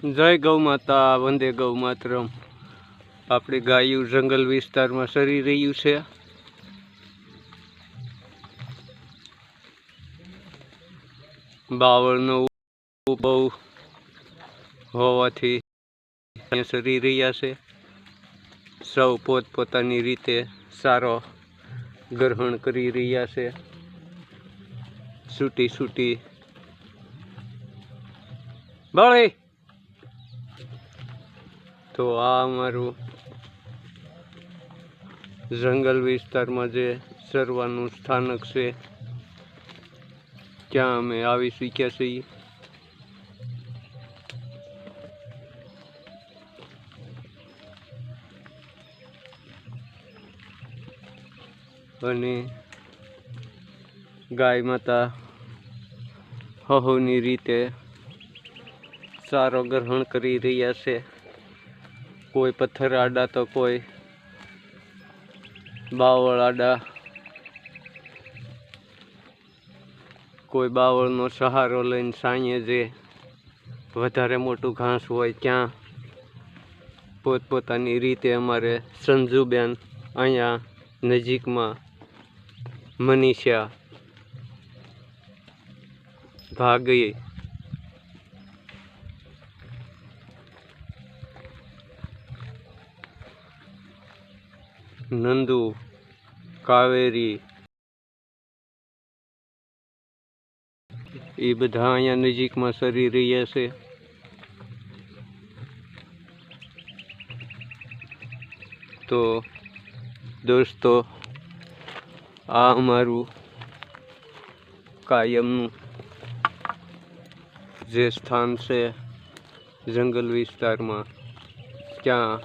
જય ગૌ માતા, વંદે ગૌ માતરમ। આપણી ગાયું જંગલ વિસ્તારમાં સરી રહ્યું છે। બાવળનો બહુ હોવાથી સરી રહ્યા છે। સૌ પોતપોતાની રીતે સારો ગ્રહણ કરી રહ્યા છે। છૂટી છૂટી બાળી તો આ અમારું જંગલ વિસ્તારમાં જે ચરવાનું સ્થાનક છે, ત્યાં અમે આવી શીખ્યા છીએ। અને ગાય માતા હહોની રીતે સારો ગ્રહણ કરી રહ્યા છે। કોઈ પથ્થર આડા તો કોઈ બાવળ આડા, કોઈ બાવળનો સહારો લઈને સાંયે જે વધારે મોટું ઘાસ હોય ત્યાં પોતપોતાની રીતે અમારે સંજુબેન અહીંયા નજીકમાં મનીષા ભાગી નંદુ કાવેરી એ બધા અહીંયા નજીકમાં સરી રહ્યા છે। તો દોસ્તો, આ અમારું કાયમનું જે સ્થાન છે જંગલ વિસ્તારમાં, ત્યાં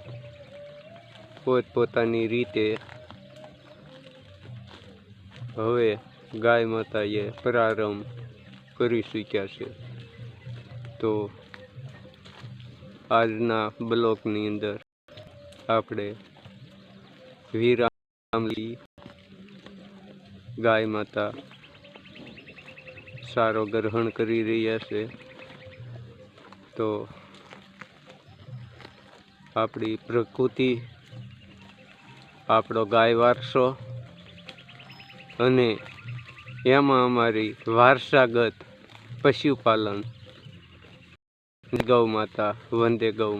પોતપોતાની રીતે હવે ગાય માતાએ પ્રારંભ કરી શક્યા છે। તો આજના બ્લોકની અંદર આપણે વિરામ લઈ। ગાય માતા સારો ગ્રહણ કરી રહ્યા છે। તો આપણી પ્રકૃતિ, આપણો ગાય વારસો અને એમાં અમારી વારસાગત પશુપાલન, ગૌ માતા, વંદે ગૌ માતા।